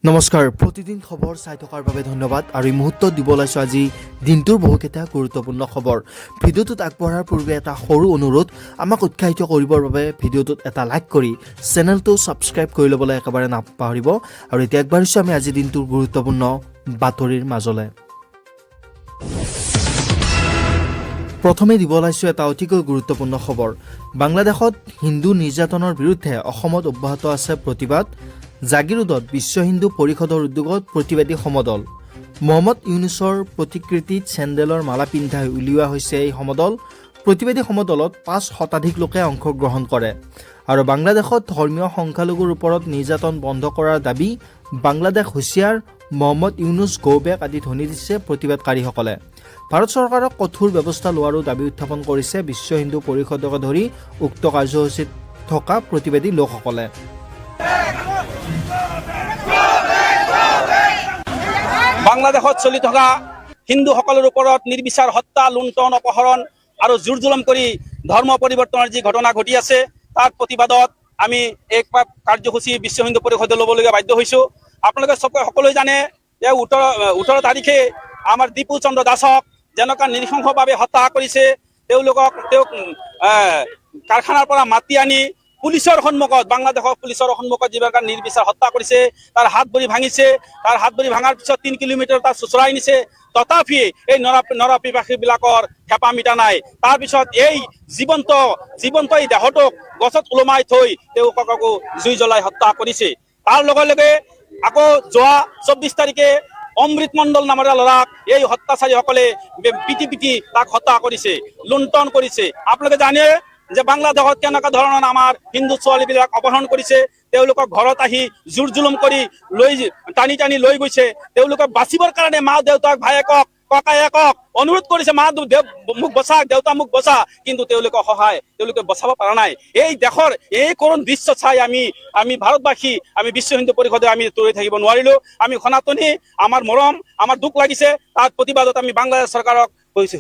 নমস্কাৰ প্ৰতিদিন খবৰ চাই থকাৰ বাবে ধন্যবাদ আৰু এই মুহূৰ্তত দিব ওলাইছো আজি দিনটোৰ বহুকেইটা গুৰুত্বপূৰ্ণ খবৰ ভিডিঅ'টোত আগবঢ়াৰ পূৰ্বে এটা সৰু অনুৰোধ আমাক উৎসাহিত কৰিবৰ বাবে ভিডিঅ'টোত এটা লাইক কৰি চেনেলটো সাবস্ক্ৰাইব কৰি ল'বলৈ একেবাৰে নাপাহৰিব আৰু এতিয়া আগবাঢ়িছো আমি আজি দিনটোৰ গুৰুত্বপূৰ্ণ বাতৰিৰ মাজলৈ প্ৰথমে দিব ওলাইছো এটা অতিকৈ গুৰুত্বপূৰ্ণ খবৰ বাংলাদেশত হিন্দু নিৰ্যাতনৰ বিৰুদ্ধে অসমত অব্যাহত আছে প্ৰতিবাদ জাগিৰোডত বিশ্ব হিন্দু পৰিষদৰ উদ্যোগত প্ৰতিবাদী সমদল মহম্মদ ইউনুছৰ প্ৰতিকৃতিত চেণ্ডেলৰ মালা পিন্ধাই উলিওৱা হৈছে এই সমদল প্ৰতিবাদী সমদলত 5 শতাধিক লোকে অংশগ্ৰহণ কৰে আৰু বাংলাদেশত ধৰ্মীয় সংখ্যালঘুৰ ওপৰত নিৰ্যাতন বন্ধ কৰাৰ দাবী বাংলাদেশ হুঁচিয়াৰ মহম্মদ ইউনুছ গৌবেক আদি ধ্বনি দিছে প্ৰতিবাদকাৰীসকলে ভাৰত চৰকাৰক কঠোৰ ব্যৱস্থা লোৱাৰো দাবী উত্থাপন কৰিছে বিশ্ব হিন্দু পৰিষদকে ধৰি উক্ত কাৰ্যসূচীত থকা প্ৰতিবাদী লোকসকলে বাংলাদেশত চলি থকা হিন্দুসকলৰ ওপৰত নিৰ্বিচাৰ হত্যা লুণ্ঠন অপহৰণ আৰু জোৰ জুলুম কৰি ধৰ্ম পৰিৱৰ্তনৰ যি ঘটনা ঘটি আছে তাৰ প্ৰতিবাদত আমি এক কাৰ্যসূচী বিশ্ব হিন্দু পৰিষদে ল'বলগীয়া বাধ্য হৈছোঁ আপোনালোকে সকলোৱে জানে যে 18 তাৰিখে আমাৰ দীপু চন্দ্ৰ দাসক যেনেকুৱা নৃশংসভাৱে হত্যা কৰিছে তেওঁক কাৰখানাৰ পৰা মাতি আনি পুলিচৰ সন্মুখত বাংলাদেশৰ পুলিচৰ সন্মুখত যিবিলাক নিৰ্বিচাৰ হত্যা কৰিছে তাৰ হাত ভৰি ভাঙিছে তাৰ হাত ভৰি ভাঙাৰ পিছত 3 কিলোমিটাৰ তাৰ চুচৰাই নিছে তথাপি এই নৰপিপাসীবিলাকৰ হেঁপাহ মিটা নাই তাৰপিছত এই জীৱন্ত এই দেহটোক গছত ওলমাই থৈ তেওঁকো জুই জ্বলাই হত্যা কৰিছে তাৰ লগে লগে আকৌ যোৱা 24 তাৰিখে অমৃত মণ্ডল নামেৰে ল'ৰাক এই হত্যাচাৰীসকলে পিটি তাক হত্যা কৰিছে লুণ্ঠন কৰিছে আপোনালোকে জানে যে বাংলাদেশত কেনেকুৱা ধৰণৰ আমাৰ হিন্দু ছোৱালীবিলাক অপহৰণ কৰিছে তেওঁলোকক ঘৰত আহি জোৰ জুলুম কৰি টানি লৈ গৈছে তেওঁলোকে বাচিবৰ কাৰণে মা দেউতাক ভায়েকক ককায়েকক অনুৰোধ কৰিছে মা মোক বচা দেউতা মোক বচা কিন্তু তেওঁলোকে বচাব পৰা নাই এই দেশৰ এই কৰুণ দৃশ্য চাই আমি ভাৰতবাসী আমি বিশ্ব হিন্দু পৰিষদে আমি তৰি থাকিব নোৱাৰিলো আমি সনাতনী আমাৰ মৰম আমাৰ দুখ লাগিছে তাৰ প্ৰতিবাদত আমি বাংলাদেশ চৰকাৰক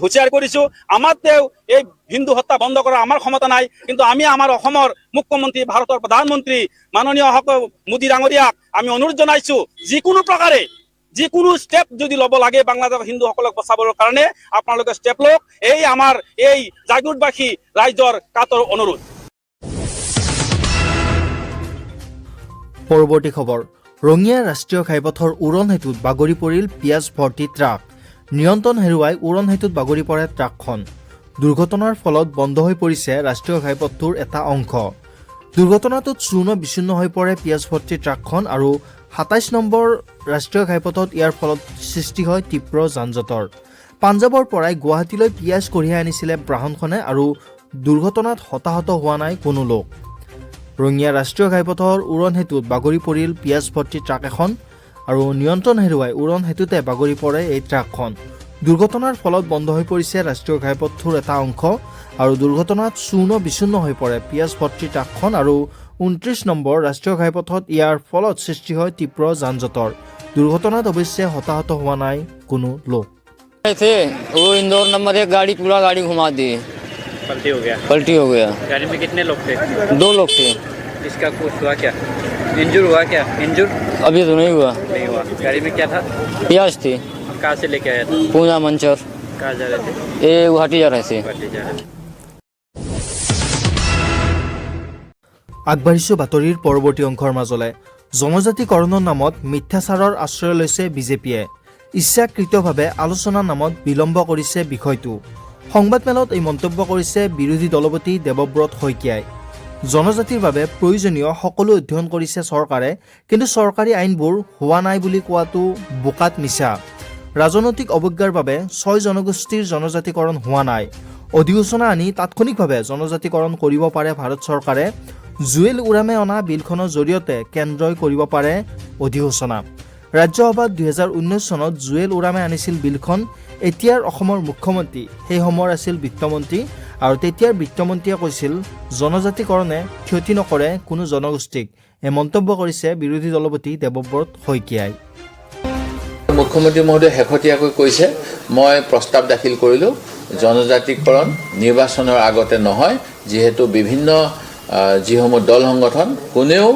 হুঁচিয়াৰ কৰিছো আমাৰ তেওঁ এই হিন্দু হত্যা বন্ধ কৰাৰ আমাৰ ক্ষমতা নাই কিন্তু আমি আমাৰ অসমৰ মুখ্যমন্ত্ৰী ভাৰতৰ প্ৰধানমন্ত্ৰী মাননীয় মোদী ডাঙৰীয়াক আমি অনুৰোধ জনাইছো যিকোনো ষ্টেপ যদি ল'ব লাগে বাংলাদেশৰ হিন্দুসকলক বচাবৰ কাৰণে আপোনালোকে ষ্টেপ লওক এই আমাৰ এই জাগিৰোডবাসী ৰাইজৰ কাতৰ অনুৰোধ পৰৱৰ্তী খবৰ ৰঙিয়া ৰাষ্ট্ৰীয় ঘাইপথৰ উৰণ হেতুত বাগৰি পৰিল পিয়াজ ভৰ্তি ট্ৰাক নিয়ন্ত্ৰণ হেৰুৱাই উৰণ হেতুত বাগৰি পৰে ট্ৰাকখন দুৰ্ঘটনাৰ ফলত বন্ধ হৈ পৰিছে ৰাষ্ট্ৰীয় ঘাইপথটোৰ এটা অংশ দুৰ্ঘটনাটোত চূৰ্ণ বিচ্ছিন্ন হৈ পৰে পিয়াজ ভৰ্তি ট্ৰাকখন আৰু 27 নম্বৰ ৰাষ্ট্ৰীয় ঘাইপথত ইয়াৰ ফলত সৃষ্টি হয় তীব্ৰ যান-জঁটৰ পাঞ্জাৱৰ পৰাই গুৱাহাটীলৈ পিয়াজ কঢ়িয়াই আনিছিলে বাহনখনে আৰু দুৰ্ঘটনাত হতাহত হোৱা নাই কোনো লোক ৰঙিয়া ৰাষ্ট্ৰীয় ঘাইপথৰ উৰণ হেতুত বাগৰি পৰিল পিয়াজ ভৰ্তি ট্ৰাক এখন আৰু নিয়ন্ত্ৰণ হেৰুৱাই উৰণ হেতুতে বাগৰি পৰে এই ট্ৰাকখন দুৰ্ঘটনাৰ ফলত বন্ধ হৈ পৰিছে ৰাষ্ট্ৰীয় ঘাইপথটোৰ এটা অংশ আৰু দুৰ্ঘটনাত চূৰ্ণ বিচ্ছিন্ন হৈ পৰে পিয়াজ ভৰ্তি ট্ৰাকখন আৰু 29 নম্বৰ ৰাষ্ট্ৰীয় ঘাইপথত ইয়াৰ ফলত সৃষ্টি হয় তীব্ৰ যান-জঁটৰ দুৰ্ঘটনাত অৱশ্যে হতাহত হোৱা নাই কোনো লোক थे वो इंदौर नंबर 1 गाड़ी पूरा गाड़ी घुमा दी पलटी हो गया गाड़ी में कितने लोग थे 2 लोग थे इसका कुछ हुआ क्या इंजर हुआ क्या इंजर अभी तो नहीं हुआ गाड़ी में क्या था प्याज थी कहाँ से लेके आया था पूना मंचर कहाँ जा रहे थे ये गुवाहाटी जा रहे थे गुवाहाटी जा रहे थे আগবাঢ়িছো বাতৰিৰ পৰৱৰ্তী অংশৰ মাজলৈ জনজাতিকৰণৰ নামত মিথ্যাচাৰৰ আশ্ৰয় লৈছে বিজেপিয়ে ইচ্ছাকৃতভাৱে আলোচনাৰ নামত বিলম্ব কৰিছে বিষয়টো সংবাদমেলত এই মন্তব্য কৰিছে বিৰোধী দলপতি দেৱব্ৰত শইকীয়াই জনজাতিৰ বাবে প্ৰয়োজনীয় সকলো অধ্যয়ন কৰিছে চৰকাৰে কিন্তু চৰকাৰী আইনবোৰ হোৱা নাই বুলি কোৱাটো বোকাত মিছা ৰাজনৈতিক অৱজ্ঞাৰ বাবে 6 জনগোষ্ঠীৰ জনজাতিকৰণ হোৱা নাই অধিসূচনা আনি তাৎক্ষণিকভাৱে জনজাতিকৰণ কৰিব পাৰে ভাৰত চৰকাৰে জুৱেল উৰামে অনা বিলখনৰ জৰিয়তে কেন্দ্ৰই কৰিব পাৰে অধিসূচনা ৰাজ্যসভাত 2019 চনত জুৱেল উৰামে আনিছিল বিলখন এতিয়াৰ অসমৰ মুখ্যমন্ত্ৰী সেই সময়ৰ আছিল বিত্তমন্ত্ৰী আৰু তেতিয়াৰ বিত্তমন্ত্ৰীয়ে কৈছিল জনজাতিকৰণে ক্ষতি নকৰে কোনো জনগোষ্ঠীক এই মন্তব্য কৰিছে বিৰোধী দলপতি দেৱব্ৰত শইকীয়াই মুখ্যমন্ত্ৰী মহোদয় শেহতীয়াকৈ কৈছে মই প্ৰস্তাৱ দাখিল কৰিলোঁ জনজাতিকৰণ নিৰ্বাচনৰ আগতে নহয় যিহেতু বিভিন্ন যিসমূহ দল সংগঠন কোনেও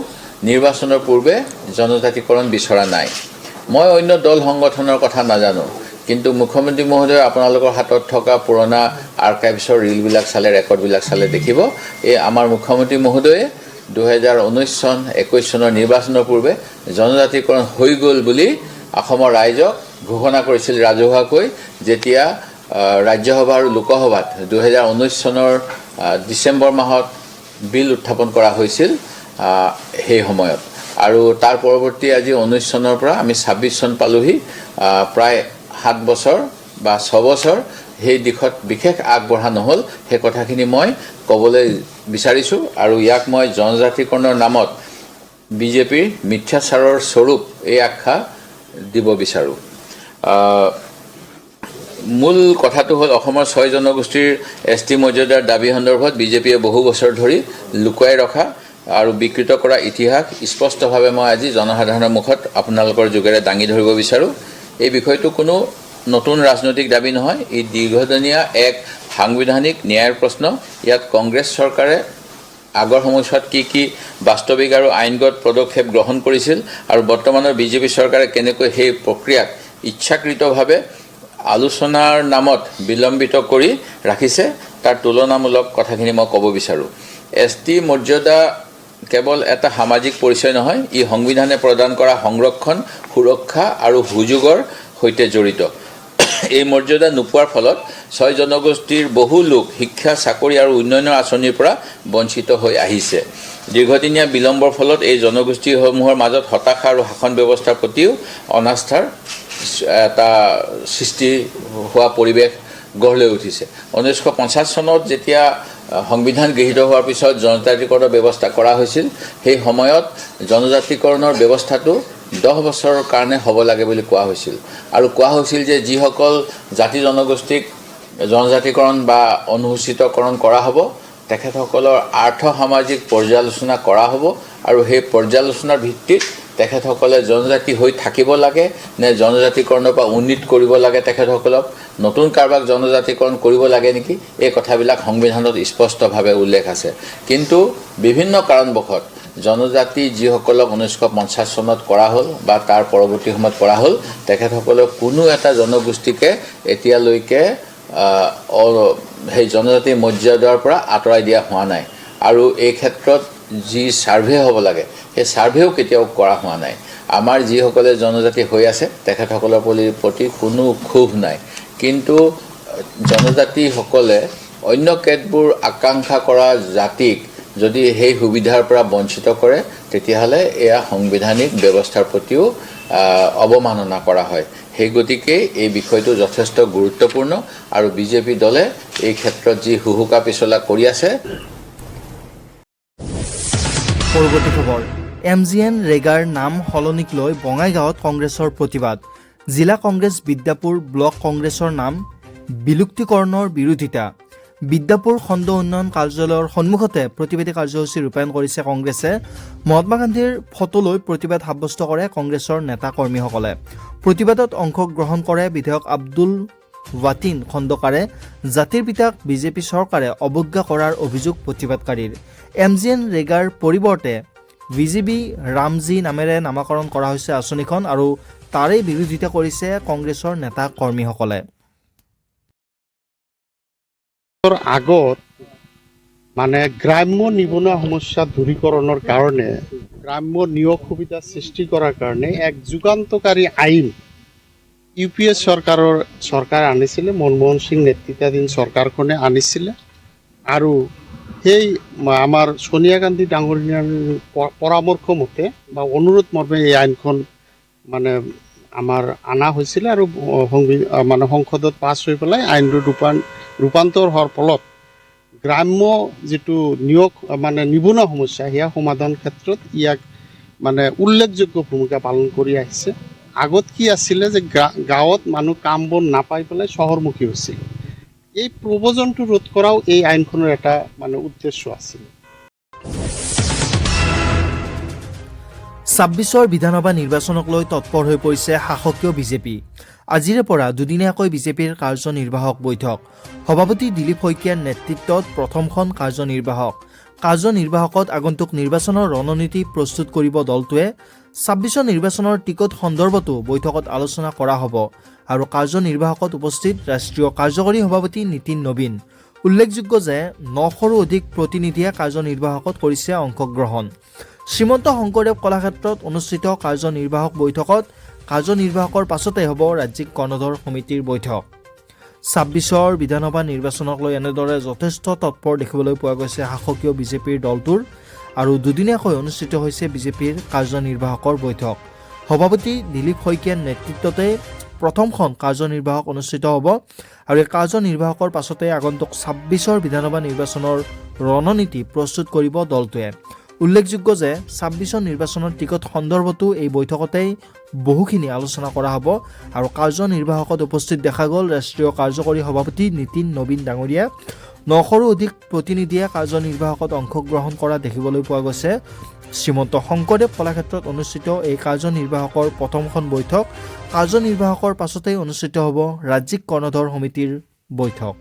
নিৰ্বাচনৰ পূৰ্বে জনজাতিকৰণ বিচৰা নাই। মই অন্য দল সংগঠনৰ কথা নাজানো, কিন্তু মুখ্যমন্ত্ৰী মহোদয় আপোনালোকৰ হাতত থকা পুৰণা আৰ্কাইভছৰ ৰিলবিলাক চালে, ৰেকৰ্ডবিলাক চালে দেখিব, এই আমাৰ মুখ্যমন্ত্ৰী মহোদয়ে 2019 চন 21 চনৰ নিৰ্বাচনৰ পূৰ্বে জনজাতিকৰণ হৈ গ'ল বুলি অসমৰ ৰাইজক ঘোষণা কৰিছিল ৰাজহুৱাকৈ, যেতিয়া ৰাজ্যসভা আৰু লোকসভাত 2019 চনৰ ডিচেম্বৰ মাহত বিল উত্থাপন কৰা হৈছিল সেই সময়ত। আৰু তাৰ পৰৱৰ্তী আজি 19 চনৰ পৰা আমি 26 চন পালোহি, প্ৰায় 7 বছৰ বা 6 বছৰ সেই দিশত বিশেষ আগবঢ়া নহ'ল। সেই কথাখিনি মই ক'বলৈ বিচাৰিছোঁ, আৰু ইয়াক মই জনজাতিকৰণৰ নামত বিজেপিৰ মিথ্যাচাৰৰ স্বৰূপ এই আখ্যা দিব বিচাৰোঁ। মূল কথাটো হ'ল অসমৰ 6 জনগোষ্ঠীৰ ST মৰ্যাদাৰ দাবী সন্দৰ্ভত বিজেপিয়ে বহু বছৰ ধৰি লুকুৱাই ৰখা আৰু বিকৃত কৰা ইতিহাস স্পষ্টভাৱে মই আজি জনসাধাৰণৰ মুখত আপোনালোকৰ যোগেৰে দাঙি ধৰিব বিচাৰোঁ। এই বিষয়টো কোনো নতুন ৰাজনৈতিক দাবী নহয়, ই দীৰ্ঘদিনীয়া এক সাংবিধানিক ন্যায়ৰ প্ৰশ্ন। ইয়াত কংগ্ৰেছ চৰকাৰে আগৰ সময়ছোৱাত কি বাস্তৱিক আৰু আইনগত পদক্ষেপ গ্ৰহণ কৰিছিল আৰু বৰ্তমানৰ বিজেপি চৰকাৰে কেনেকৈ সেই প্ৰক্ৰিয়াক ইচ্ছাকৃতভাৱে আলোচনাৰ নামত বিলম্বিত কৰি ৰাখিছে, তাৰ তুলনামূলক কথাখিনি মই ক'ব বিচাৰোঁ। ST মৰ্যাদা কেৱল এটা সামাজিক পৰিচয় নহয়, ই সংবিধানে প্ৰদান কৰা সংৰক্ষণ, সুৰক্ষা আৰু সুযোগৰ সৈতে জড়িত। এই মৰ্যাদা নোপোৱাৰ ফলত 6 জনগোষ্ঠীৰ বহু লোক শিক্ষা, চাকৰি আৰু উন্নয়নৰ আঁচনিৰ পৰা বঞ্চিত হৈ আহিছে। দীৰ্ঘদিনীয়া বিলম্বৰ ফলত এই জনগোষ্ঠীসমূহৰ মাজত হতাশা আৰু শাসন ব্যৱস্থাৰ প্ৰতিও অনাস্থাৰ এটা সৃষ্টি হোৱা পৰিৱেশ গঢ় লৈ উঠিছে। 1950 চনত যেতিয়া সংবিধান গৃহীত হোৱাৰ পিছত জনজাতিকৰণৰ ব্যৱস্থা কৰা হৈছিল, সেই সময়ত জনজাতিকৰণৰ ব্যৱস্থাটো 10 বছৰৰ কাৰণে হ'ব লাগে বুলি কোৱা হৈছিল, আৰু কোৱা হৈছিল যে যিসকল জাতি জনগোষ্ঠীক জনজাতিকৰণ বা অনুসূচিতকৰণ কৰা হ'ব, তেখেতসকলৰ আৰ্থ সামাজিক পৰ্যালোচনা কৰা হ'ব, আৰু সেই পৰ্যালোচনাৰ ভিত্তিত তেখেতসকলে জনজাতি হৈ থাকিব লাগে নে জনজাতিকৰণৰ পৰা উন্নীত কৰিব লাগে, তেখেতসকলক নতুন কাৰোবাক জনজাতিকৰণ কৰিব লাগে নেকি, এই কথাবিলাক সংবিধানত স্পষ্টভাৱে উল্লেখ আছে। কিন্তু বিভিন্ন কাৰণবশত জনজাতি যিসকলক 1950 চনত কৰা হ'ল বা তাৰ পৰৱৰ্তী সময়ত কৰা হ'ল, তেখেতসকলক কোনো এটা জনগোষ্ঠীকে এতিয়ালৈকে সেই জনজাতিৰ মৰ্যাদাৰ পৰা আঁতৰাই দিয়া হোৱা নাই, আৰু এই ক্ষেত্ৰত যি ছাৰ্ভে হ'ব লাগে সেই ছাৰ্ভেও কেতিয়াও কৰা হোৱা নাই। আমাৰ যিসকলে জনজাতি হৈ আছে তেখেতসকলৰ প্ৰতি কোনো ক্ষোভ নাই, কিন্তু জনজাতিসকলে অন্য কেতবোৰ আকাংক্ষা কৰা জাতিক যদি সেই সুবিধাৰ পৰা বঞ্চিত কৰে, তেতিয়াহ'লে এয়া সাংবিধানিক ব্যৱস্থাৰ প্ৰতিও অৱমাননা কৰা হয়। সেই গতিকে এই বিষয়টো যথেষ্ট গুৰুত্বপূৰ্ণ, আৰু বিজেপি দলে এই ক্ষেত্ৰত যি হুহুকা পিছলা কৰি আছে। পৰৱৰ্তী খবৰ, MGN ৰেগাৰ নাম সলনিক লৈ বঙাইগাঁৱত কংগ্ৰেছৰ প্ৰতিবাদ। জিলা কংগ্ৰেছ বিদ্যাপুৰ ব্লক কংগ্ৰেছৰ নাম বিলুপ্তিকৰণৰ বিৰোধিতা। বিদ্যাপুৰ খণ্ড উন্নয়ন কাৰ্যালয়ৰ সন্মুখতে প্ৰতিবাদী কাৰ্যসূচী ৰূপায়ণ কৰিছে কংগ্ৰেছে। মহাত্মা গান্ধীৰ ফটো লৈ প্ৰতিবাদ সাব্যস্ত কৰে কংগ্ৰেছৰ নেতা কৰ্মীসকলে। প্ৰতিবাদত অংশগ্ৰহণ কৰে বিধায়ক আব্দুল ৱাটিন খণ্ডকাৰে। জাতিৰ পিতাক বিজেপি চৰকাৰে অৱজ্ঞা কৰাৰ অভিযোগ প্ৰতিবাদকাৰীৰ। MGN ৰেগাৰ পৰিৱৰ্তে VGB ৰামজী নামেৰে নামাকৰণ কৰা হৈছে আঁচনিখন, আৰু তাৰেই বিৰোধিতা কৰিছে কংগ্ৰেছৰ নেতা কৰ্মীসকলে। আগত মানে গ্ৰাম্য নিবনুৱা সমস্যা দূৰীকৰণৰ কাৰণে, গ্ৰাম্য নিয়োগ সুবিধা সৃষ্টি কৰাৰ কাৰণে এক যুগান্তকাৰী আইন UPS চৰকাৰ আনিছিলে, মনমোহন সিং নেতৃত্বাধীন চৰকাৰখনে আনিছিলে, আৰু সেই আমাৰ সোনিয়া গান্ধী ডাঙৰীয়াৰ পৰামৰ্শ মতে বা অনুৰোধ মৰ্মে এই আইনখন মানে আমাৰ অনা হৈছিলে, আৰু মানে সংসদত পাছ হৈ পেলাই আইনটো ৰূপান্তৰ হোৱাৰ ফলত গ্ৰাম্য যিটো নিয়োগ মানে নিবনুৱা সমস্যা সেয়া সমাধান ক্ষেত্ৰত ইয়াক মানে উল্লেখযোগ্য ভূমিকা পালন কৰি আহিছে। আগত কি আছিলে যে গাঁৱত মানুহ কাম বন নাপাই পেলাই চহৰমুখী হৈছিল, এই প্ৰব্ৰজনটো ৰোধ কৰাও এই আইনখনৰ এটা মানে উদ্দেশ্য আছিল। 26ৰ বিধানসভা নিৰ্বাচনক লৈ তৎপৰ হৈ পৰিছে শাসকীয় বিজেপি। আজিৰে পৰা দুদিনীয়াকৈ বিজেপিৰ কাৰ্যনিৰ্বাহক বৈঠক। সভাপতি দিলীপ শইকীয়াৰ নেতৃত্বত প্ৰথমখন কাৰ্যনিৰ্বাহক। কাৰ্যনিৰ্বাহকত আগন্তুক নিৰ্বাচনৰ ৰণনীতি প্ৰস্তুত কৰিব দলটোৱে ২৬ নিৰ্বাচনৰ টিকট সন্দৰ্ভতো বৈঠকত আলোচনা কৰা হ'ব আৰু কাৰ্যনিৰ্বাহকত উপস্থিত ৰাষ্ট্ৰীয় কাৰ্যকৰী সভাপতি নীতিন নবীন। উল্লেখযোগ্য যে ৯০০ৰো অধিক প্ৰতিনিধিয়ে কাৰ্যনিৰ্বাহকত কৰিছে অংশগ্ৰহণ। শ্ৰীমন্ত শংকৰদেৱ কলাক্ষেত্ৰত অনুষ্ঠিত কাৰ্যনিৰ্বাহক বৈঠকত কাৰ্যনিৰ্বাহকৰ পাছতে হ'ব ৰাজ্যিক কৰ্ণধাৰ সমিতিৰ বৈঠক। ২৬ৰ বিধানসভা নিৰ্বাচনক লৈ এনেদৰে যথেষ্ট তৎপৰ দেখিবলৈ পোৱা গৈছে শাসকীয় বিজেপিৰ দলটোৰ আৰু দুদিনীয়াকৈ অনুষ্ঠিত হৈছে বিজেপিৰ কাৰ্যনিৰ্বাহকৰ বৈঠক। সভাপতি দিলীপ শইকীয়াৰ নেতৃত্বতে প্ৰথমখন কাৰ্যনিৰ্বাহক অনুষ্ঠিত হ'ব আৰু এই কাৰ্যনিৰ্বাহকৰ পাছতে আগন্তুক ২৬ৰ বিধানসভা নিৰ্বাচনৰ ৰণনীতি প্ৰস্তুত কৰিব দলটোৱে। উল্লেখযোগ্য যে ২৬ৰ নিৰ্বাচনৰ টিকট সন্দৰ্ভতো এই বৈঠকতেই বহুখিনি আলোচনা কৰা হ'ব আৰু কাৰ্যনিৰ্বাহকত উপস্থিত দেখা গ'ল ৰাষ্ট্ৰীয় কাৰ্যকৰী সভাপতি নীতিন নবীন ডাঙৰীয়া। ৯০০ৰো অধিক প্ৰতিনিধিয়ে কাৰ্যনিৰ্বাহকত অংশগ্ৰহণ কৰা দেখিবলৈ পোৱা গৈছে। শ্ৰীমন্ত শংকৰদেৱ কলাক্ষেত্ৰত অনুষ্ঠিত এই কাৰ্যনিৰ্বাহকৰ প্ৰথমখন বৈঠক। কাৰ্যনিৰ্বাহকৰ পাছতেই অনুষ্ঠিত হ'ব ৰাজ্যিক কৰ্ণধাৰ সমিতিৰ বৈঠক।